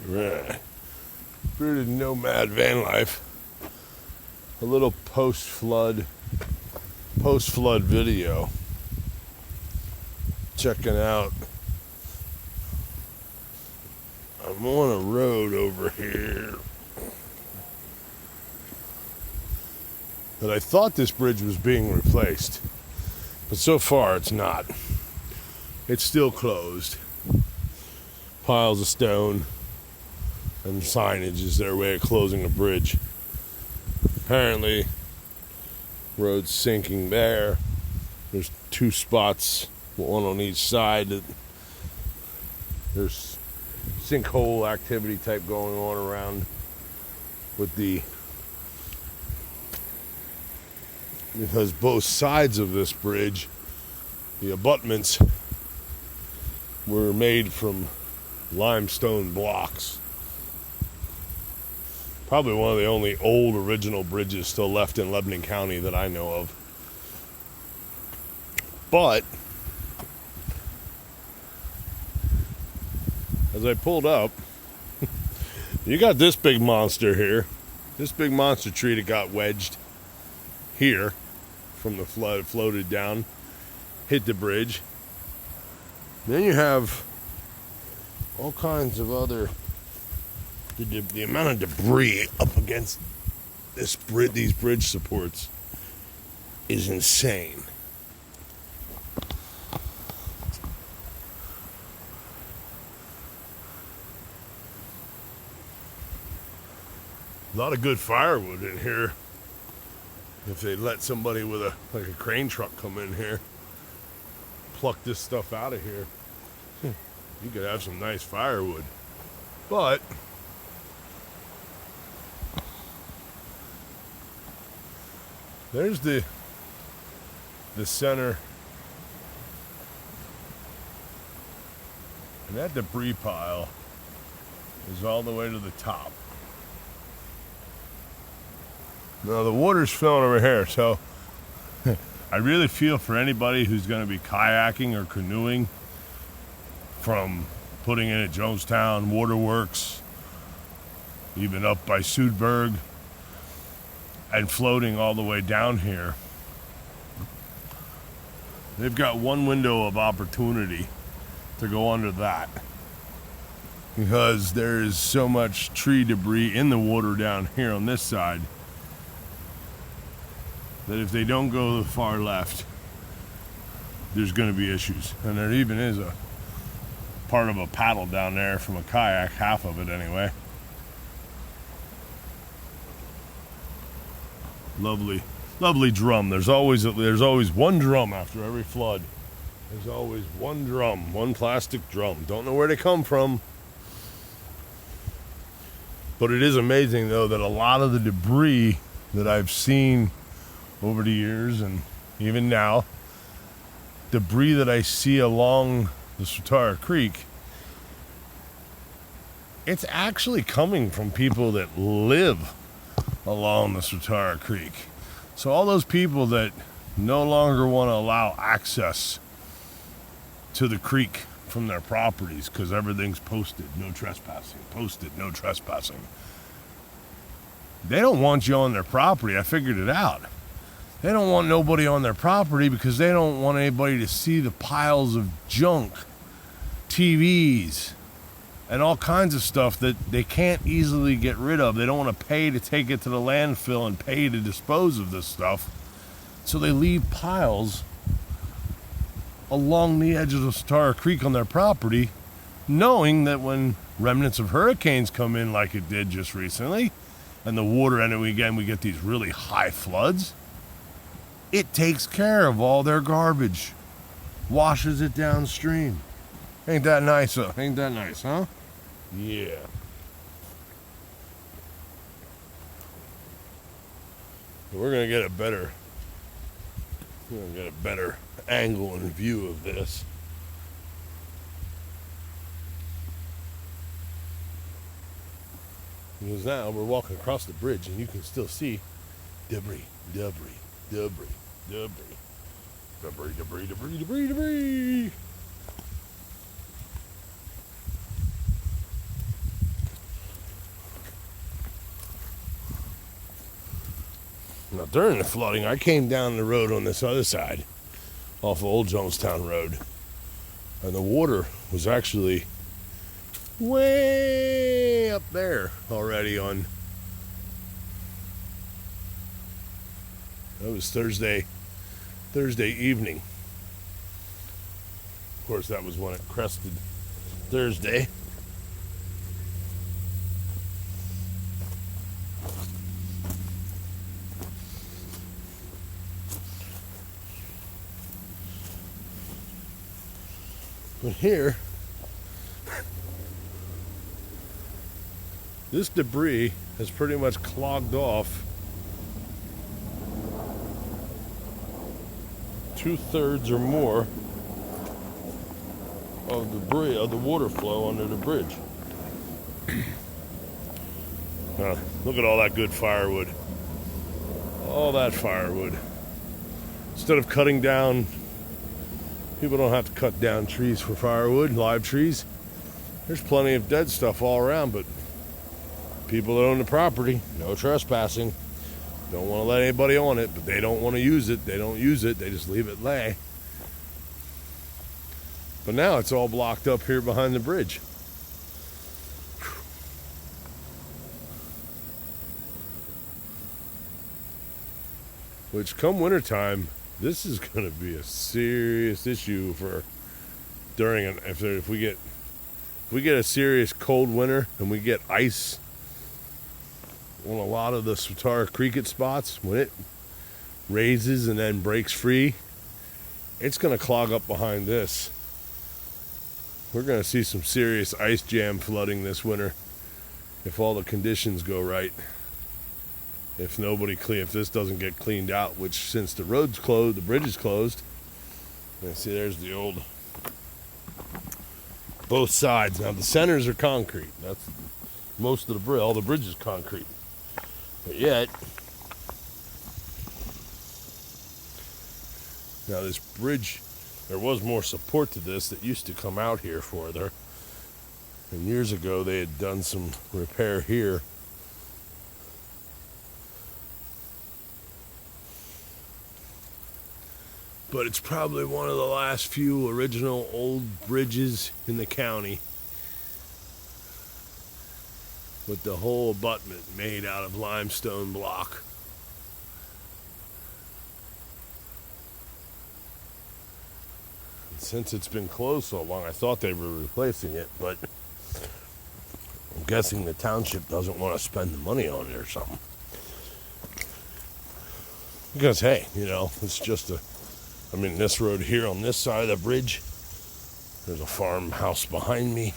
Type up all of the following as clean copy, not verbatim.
Right. Bearded Nomad Van Life. A little post-flood video. Checking out. I'm on a road over here. But I thought this bridge was being replaced. But so far it's not. It's still closed. Piles of stone and signage is their way of closing a bridge. Apparently, road's sinking there. There's two spots, one on each side. There's sinkhole activity type going on around with because both sides of this bridge, the abutments, were made from limestone blocks. Probably one of the only old original bridges still left in Lebanon County that I know of. But as I pulled up, you got this big monster here. This big monster tree that got wedged here from the flood, floated down, hit the bridge. Then you have all kinds of other, the amount of debris up against these bridge supports is insane. A lot of good firewood in here. If they let somebody with a crane truck come in here, pluck this stuff out of here, you could have some nice firewood. But there's the center, and that debris pile is all the way to the top. Now the water's filling over here, so I really feel for anybody who's going to be kayaking or canoeing from putting in at Jonestown, Waterworks, even up by Sudberg, and floating all the way down here. They've got one window of opportunity to go under that, because there is so much tree debris in the water down here on this side that if they don't go to the far left, there's going to be issues. And there even is a part of a paddle down there from a kayak, half of it anyway. Lovely drum. There's always one drum after every flood. There's always one drum, one plastic drum. Don't know where they come from. But it is amazing though that a lot of the debris that I've seen over the years, and even now, debris that I see along the Swatara Creek, it's actually coming from people that live along the Swatara Creek. So all those people that no longer want to allow access to the creek from their properties because everything's posted, no trespassing, they don't want you on their property. I figured it out. They don't want nobody on their property because they don't want anybody to see the piles of junk, TVs, and all kinds of stuff that they can't easily get rid of. They don't want to pay to take it to the landfill and pay to dispose of this stuff. So they leave piles along the edge of the Swatara Creek on their property, knowing that when remnants of hurricanes come in like it did just recently, and the water, and we get these really high floods, it takes care of all their garbage, washes it downstream. Ain't that nice, huh? Yeah. We're gonna get a better angle and view of this. Because now we're walking across the bridge and you can still see debris. Now, during the flooding, I came down the road on this other side, off of Old Jonestown Road, and the water was actually way up there already on. That was Thursday evening. Of course, that was when it crested Thursday. But here, this debris has pretty much clogged off 2/3 or more of the water flow under the bridge. Look at all that good firewood. All that firewood. Instead of cutting down, people don't have to cut down trees for firewood, live trees. There's plenty of dead stuff all around, but people that own the property, no trespassing. Don't want to let anybody on it, but they don't want to use it. They don't use it. They just leave it lay. But now it's all blocked up here behind the bridge. Which, come wintertime, this is going to be a serious issue for if we get a serious cold winter and we get ice on a lot of the swatara cricket spots. When it raises and then breaks free, it's going to clog up behind this. We're going to see some serious ice jam flooding this winter if all the conditions go right. If this doesn't get cleaned out, which since the road's closed, the bridge is closed. And see, there's the old, both sides. Now the centers are concrete. That's most of the bridge. All the bridge is concrete. But yet, now this bridge, there was more support to this that used to come out here further. And years ago, they had done some repair here. But it's probably one of the last few original old bridges in the county with the whole abutment made out of limestone block. And since it's been closed so long, I thought they were replacing it, but I'm guessing the township doesn't want to spend the money on it or something. Because, hey, it's just this road here on this side of the bridge, there's a farmhouse behind me.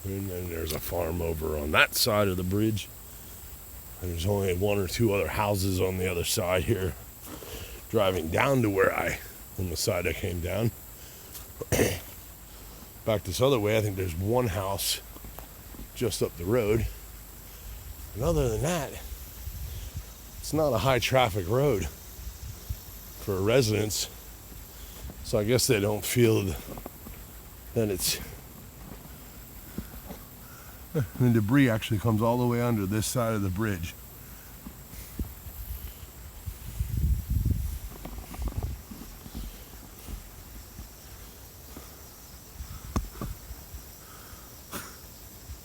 And then there's a farm over on that side of the bridge. And there's only one or two other houses on the other side here. Driving down to on the side I came down. Back this other way, I think there's one house just up the road. And other than that, it's not a high traffic road for residents. So I guess they don't feel that it's... The debris actually comes all the way under this side of the bridge.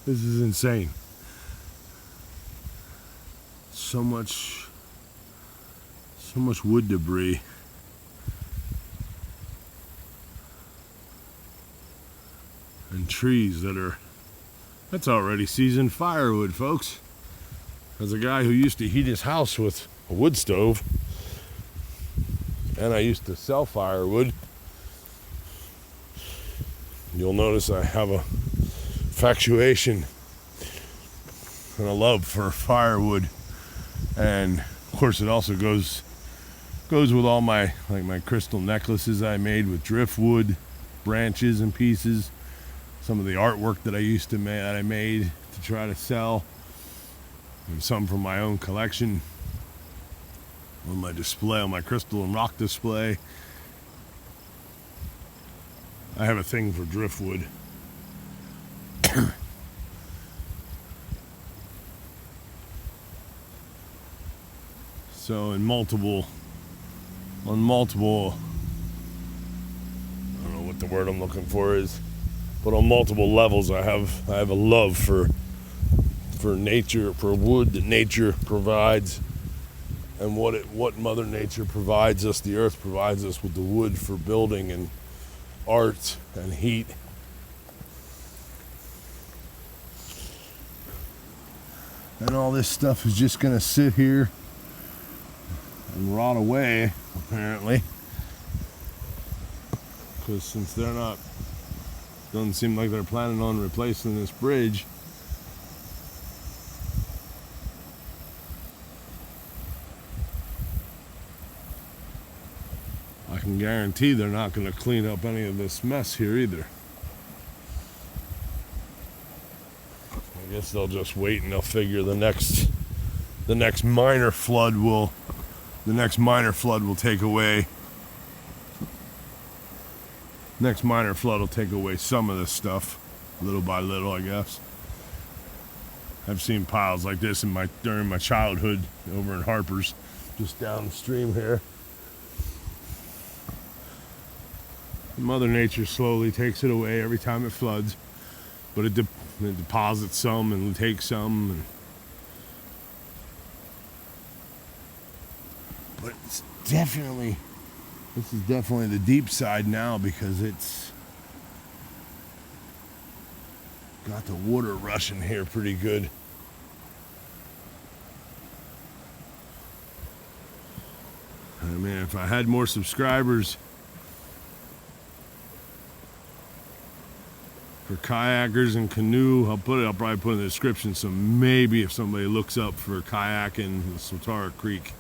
This is insane. So much wood debris. And trees that's already seasoned firewood, folks. As a guy who used to heat his house with a wood stove, and I used to sell firewood, you'll notice I have a infatuation and a love for firewood. And of course it also goes with all my crystal necklaces I made with driftwood branches and pieces. Some of the artwork that I made to try to sell, and some from my own collection on my display, on my crystal and rock display. I have a thing for driftwood. So on multiple, I don't know what the word I'm looking for is, but on multiple levels, I have a love for nature, for wood that nature provides, and what Mother Nature provides us. The earth provides us with the wood for building and art and heat. And all this stuff is just gonna sit here and rot away, apparently, because since doesn't seem like they're planning on replacing this bridge. I can guarantee they're not going to clean up any of this mess here either. I guess they'll just wait and they'll figure the next minor flood will take away. Next minor flood will take away some of this stuff, little by little, I guess. I've seen piles like this during my childhood over in Harper's, just downstream here. Mother Nature slowly takes it away every time it floods, but it deposits some and takes some. But this is definitely the deep side now, because it's got the water rushing here pretty good. I mean, if I had more subscribers for kayakers and canoe, I'll probably put in the description, so maybe if somebody looks up for kayaking the Swatara Creek,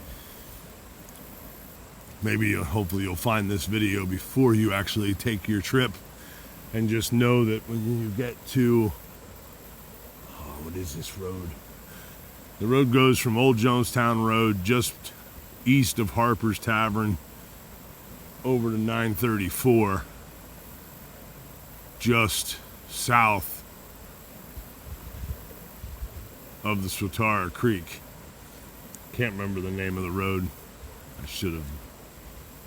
hopefully you'll find this video before you actually take your trip, and just know that when you get to, what is this road? The road goes from Old Jonestown Road, just east of Harper's Tavern, over to 934, just south of the Swatara Creek. Can't remember the name of the road. I should have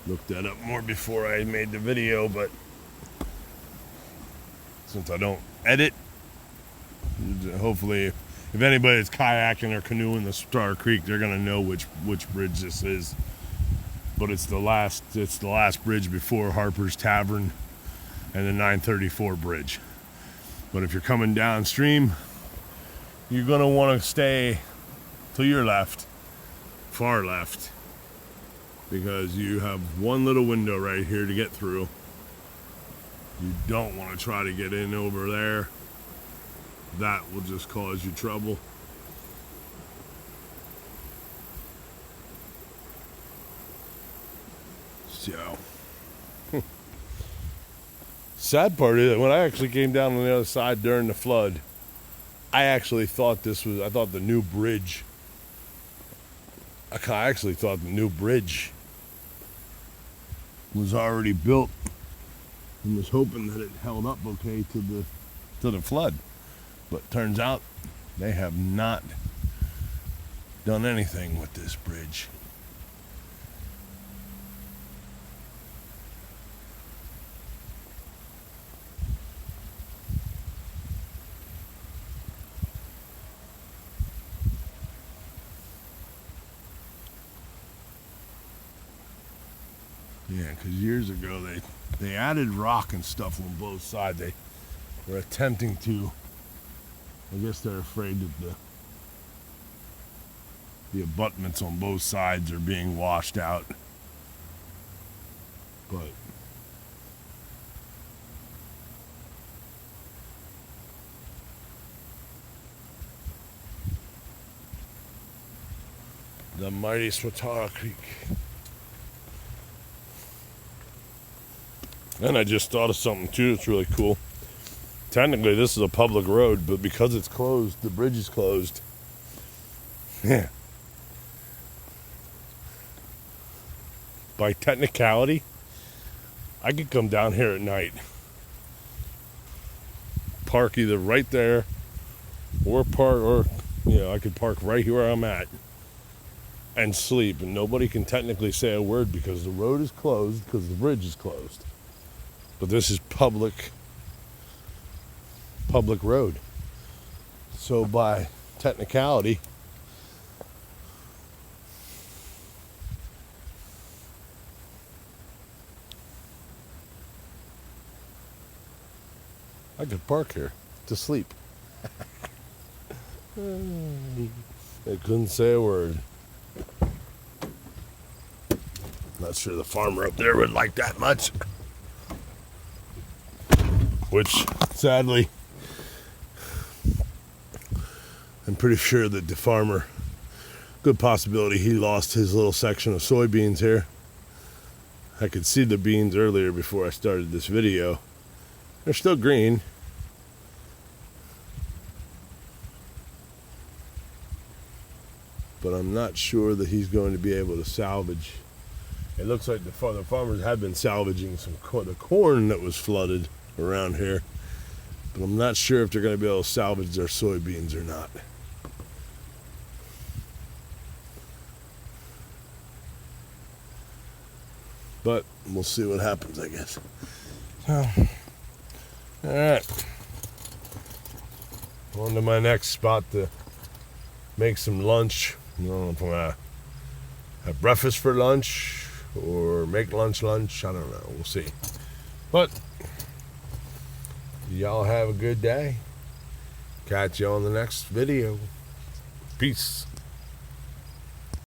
looked that up more before I made the video, but since I don't edit, hopefully if anybody's kayaking or canoeing the Swatara Creek, they're gonna know which bridge this is. But it's the last bridge before Harper's Tavern and the 934 bridge. But if you're coming downstream, you're gonna want to stay to your left, far left, because you have one little window right here to get through. You don't want to try to get in over there. That will just cause you trouble. So, sad part is, when I actually came down on the other side during the flood, I actually thought the new bridge was already built, and was hoping that it held up okay to the flood. But turns out they have not done anything with this bridge. Yeah, because years ago they added rock and stuff on both sides. They were attempting to, I guess they're afraid that the abutments on both sides are being washed out. But the mighty Swatara Creek. And I just thought of something too that's really cool. Technically this is a public road, but because it's closed, the bridge is closed. Yeah. By technicality, I could come down here at night, park either right there, or I could park right here where I'm at, and sleep, and nobody can technically say a word because the road is closed, because the bridge is closed. But this is public road. So by technicality, I could park here to sleep. I couldn't say a word. Not sure the farmer up there would like that much. Which, sadly, I'm pretty sure that the farmer, good possibility he lost his little section of soybeans here. I could see the beans earlier before I started this video. They're still green. But I'm not sure that he's going to be able to salvage. It looks like the farmers have been salvaging the corn that was flooded around here. But I'm not sure if they're going to be able to salvage their soybeans or not. But we'll see what happens, I guess. So, all right. On to my next spot to make some lunch. I don't know if I'm going to have breakfast for lunch or make lunch. I don't know. We'll see. But y'all have a good day. Catch you on the next video. Peace.